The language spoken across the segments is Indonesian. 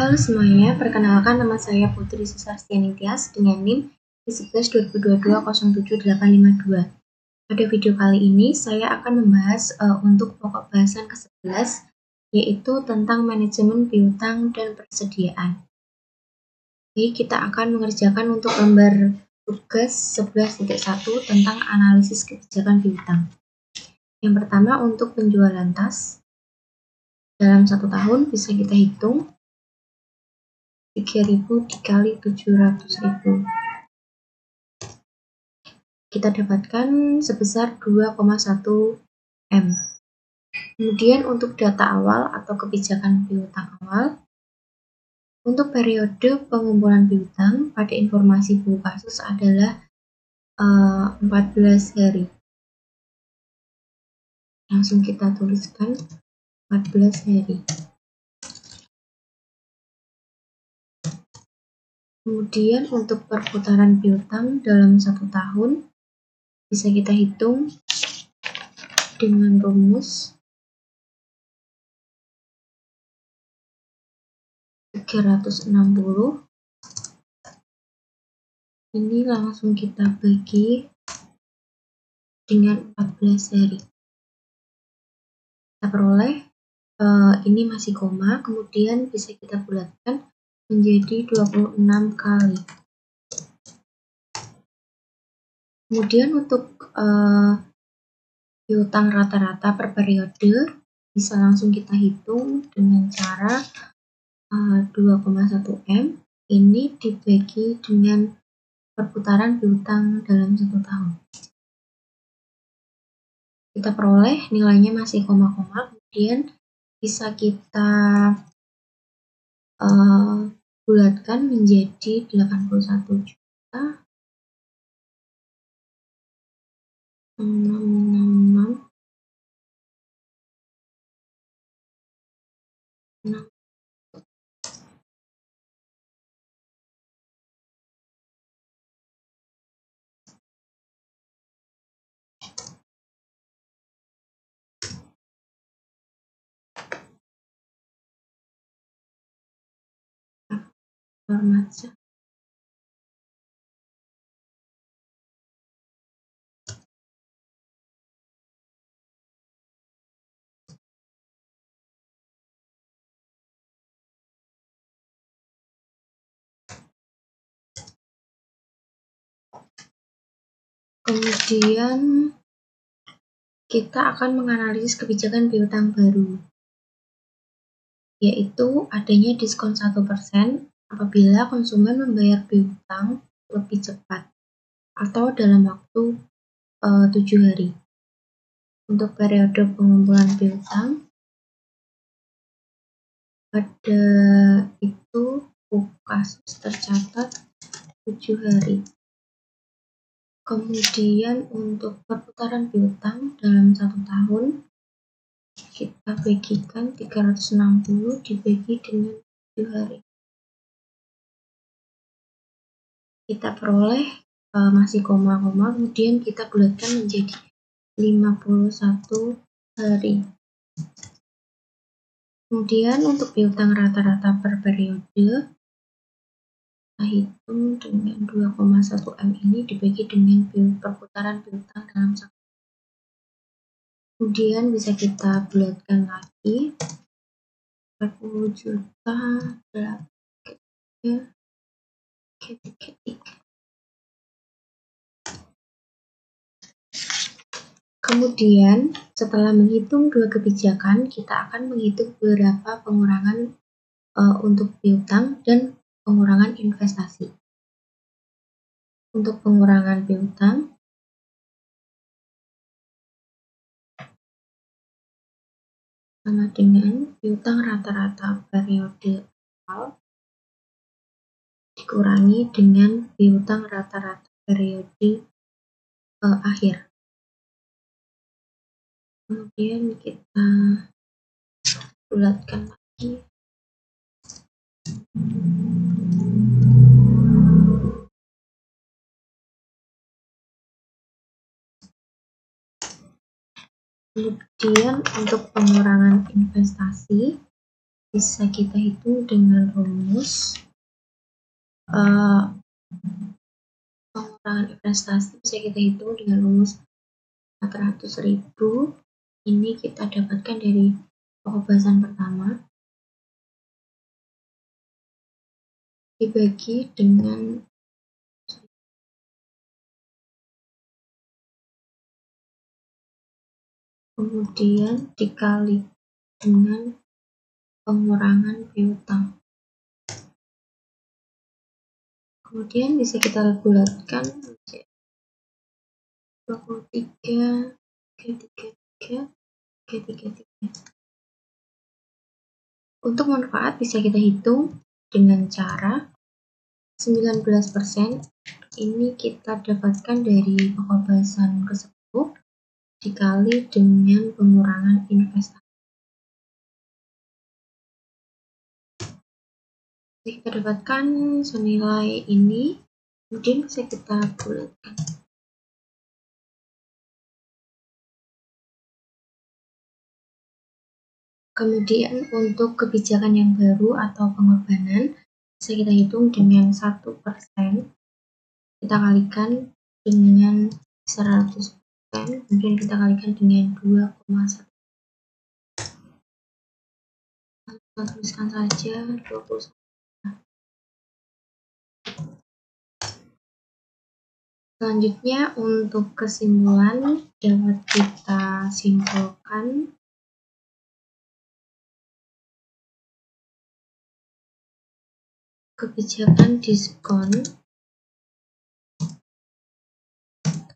Halo semuanya, perkenalkan nama saya Putri Susastiani Tias dengan NIM 11 2022 Pada video kali ini saya akan membahas untuk pokok bahasan ke-11 yaitu tentang manajemen piutang dan persediaan. Jadi kita akan mengerjakan untuk lembar tugas 11.1 tentang analisis kebijakan piutang. Yang pertama untuk penjualan tas dalam 1 tahun bisa kita hitung 3.000 dikali 700.000. Kita dapatkan sebesar 2,1 M. Kemudian untuk data awal atau kebijakan piutang awal, untuk periode pengumpulan piutang pada informasi buku kasus adalah 14 hari. Langsung kita tuliskan 14 hari. Kemudian untuk perputaran piutang dalam 1 tahun bisa kita hitung dengan rumus 360. Ini langsung kita bagi dengan 14 hari. Kita peroleh ini masih koma, kemudian bisa kita bulatkan menjadi 26 kali. Kemudian untuk piutang rata-rata per periode bisa langsung kita hitung dengan cara 2,1 M ini dibagi dengan perputaran piutang dalam 1 tahun. Kita peroleh nilainya masih koma-koma, kemudian bisa kita bulatkan menjadi 81 juta 666 informasi. Kemudian kita akan menganalisis kebijakan piutang baru, yaitu adanya diskon 1% apabila konsumen membayar piutang lebih cepat atau dalam waktu 7 hari. Untuk periode pengumpulan piutang pada itu buku kasus tercatat 7 hari. Kemudian untuk perputaran piutang dalam 1 tahun kita bagikan 360 dibagi dengan 7 hari. Kita peroleh masih koma-koma, kemudian kita bulatkan menjadi 51 hari. Kemudian untuk piutang rata-rata per periode kita hitung dengan 2,1 M ini dibagi dengan perputaran piutang dalam 1 tahun. Kemudian bisa kita bulatkan lagi 40 juta 8. Kemudian setelah menghitung dua kebijakan, kita akan menghitung beberapa pengurangan untuk piutang dan pengurangan investasi. Untuk pengurangan piutang sama dengan piutang rata-rata periode awal dikurangi dengan piutang rata-rata periode akhir. Kemudian kita bulatkan lagi. Kemudian untuk pengurangan investasi bisa kita hitung dengan rumus pengurangan investasi. Bisa kita hitung dengan rumus 400.000. Ini kita dapatkan dari pokok bahasan pertama dibagi dengan kemudian dikali dengan pengurangan piutang. Kemudian bisa kita bulatkan 23, 333, 333. Untuk manfaat bisa kita hitung dengan cara 19%. Ini kita dapatkan dari pokok bahasan ke-10 dikali dengan pengurangan investasi. Kita dapatkan senilai ini, kemudian bisa kita bulatkan. Kemudian untuk kebijakan yang baru atau pengorbanan bisa kita hitung dengan 1%. Kita kalikan dengan 100%, kemudian kita kalikan dengan 2,1. Kita tuliskan saja 21. Selanjutnya untuk kesimpulan dapat kita simpulkan kebijakan diskon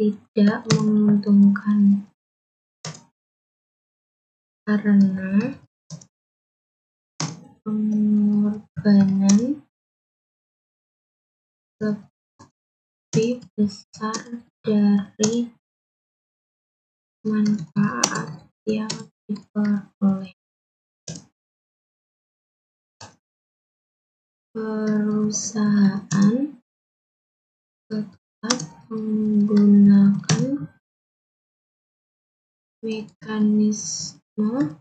tidak menguntungkan karena pengorbanan lebih besar dari manfaat yang diperoleh. Perusahaan tetap menggunakan mekanisme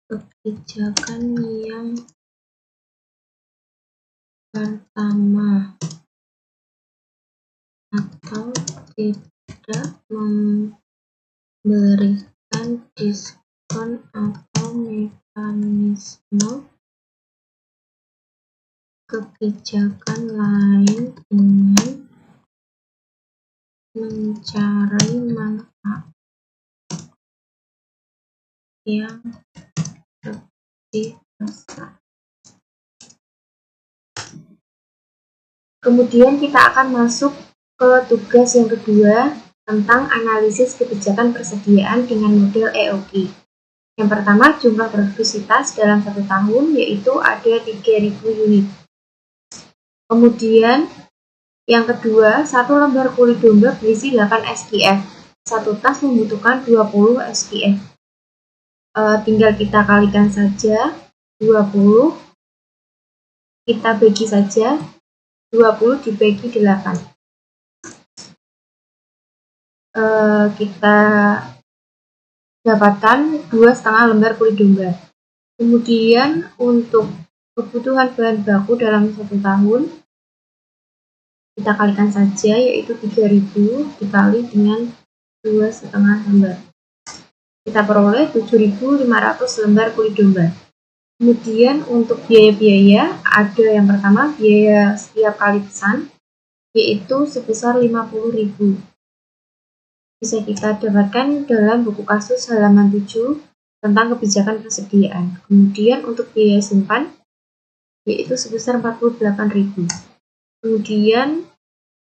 kebijakan yang pertama atau tidak memberikan diskon atau mekanisme kebijakan lain dengan mencari manfaat yang lebih besar. Kemudian kita akan masuk ke tugas yang kedua tentang analisis kebijakan persediaan dengan model EOG. Yang pertama, jumlah produksitas dalam 1 tahun yaitu ada 3.000 unit. Kemudian yang kedua, 1 lembar kulit domba berisi 8 SKF. 1 tas membutuhkan 20 SKF. Tinggal kita kalikan saja 20, kita bagi saja 20 dibagi 8. Kita dapatkan 2,5 lembar kulit domba. Kemudian untuk kebutuhan bahan baku dalam 1 tahun kita kalikan saja, yaitu 3.000 dikali dengan 2,5 lembar. Kita peroleh 7.500 lembar kulit domba. Kemudian untuk biaya-biaya ada yang pertama biaya setiap kali pesan, yaitu sebesar 50.000. Bisa kita dapatkan dalam buku kasus halaman 7 tentang kebijakan persediaan. Kemudian untuk biaya simpan, yaitu sebesar 48.000. Kemudian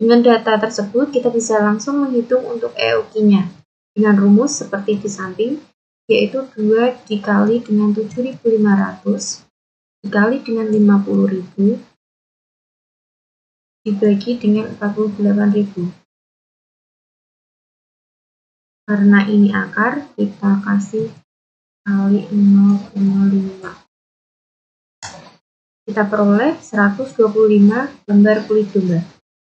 dengan data tersebut kita bisa langsung menghitung untuk EOQ-nya dengan rumus seperti di samping, yaitu 2 dikali dengan 7.500 dikali dengan 50.000 dibagi dengan 48.000. Karena ini akar, kita kasih kali 0,5. Kita peroleh 125 lembar kulit domba.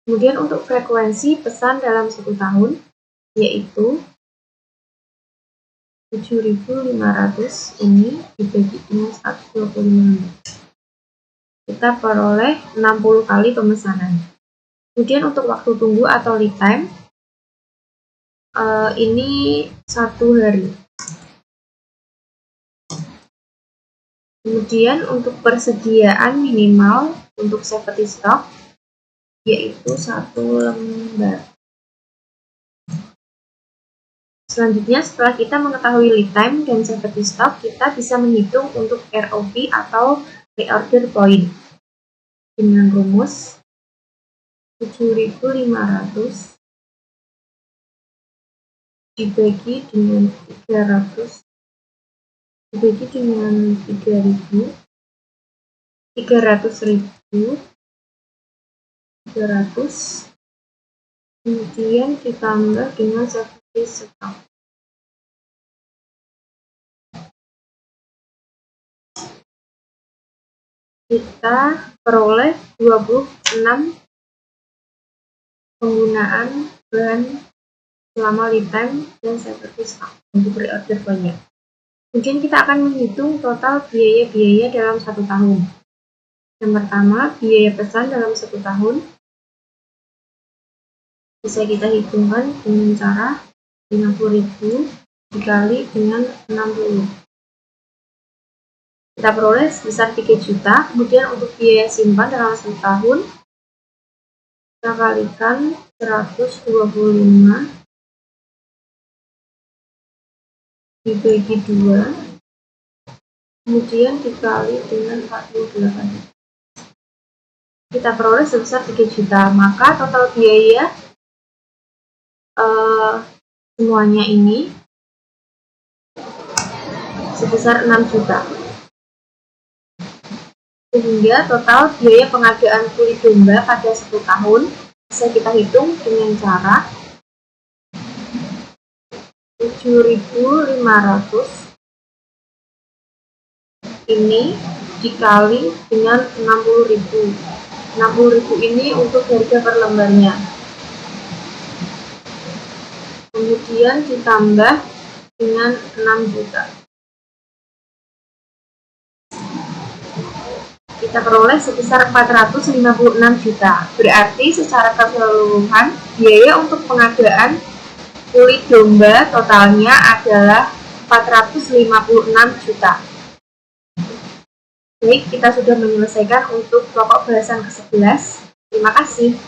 Kemudian untuk frekuensi pesan dalam 1 tahun, yaitu 7.500 ini dibagi dengan 125. Kita peroleh 60 kali pemesanan. Kemudian untuk waktu tunggu atau lead time, ini 1 hari. Kemudian untuk persediaan minimal untuk safety stock yaitu 1 lembar. Selanjutnya, setelah kita mengetahui lead time dan safety stock, kita bisa menghitung untuk ROP atau reorder point dengan rumus 7.500 dibagi dengan 300 dibagi dengan 3.000, 300.000, 300, kemudian ditambah dengan safety stock. Kita peroleh 26 penggunaan bahan selama lead time dan safety stock untuk reorder banyak. Kemudian kita akan menghitung total biaya-biaya dalam 1 tahun. Yang pertama, biaya pesan dalam 1 tahun bisa kita hitungkan dengan cara 50.000 dikali dengan 60. Kita peroleh sebesar 3 juta. Kemudian untuk biaya simpan dalam 1 tahun, kita kalikan 125 dibagi 2, kemudian dikali dengan 48. Kita peroleh sebesar 3 juta. Maka total biaya semuanya ini sebesar 6 juta. Sehingga total biaya pengadaan kulit domba pada 1 tahun bisa kita hitung dengan cara 7.500 ini dikali dengan 60.000. 60.000 ini untuk harga per lembarnya. Kemudian ditambah dengan 6 juta. Kita peroleh sebesar 456 juta. Berarti secara keseluruhan biaya untuk pengadaan kulit domba totalnya adalah 456 juta. Baik, kita sudah menyelesaikan untuk pokok bahasan ke-11. Terima kasih.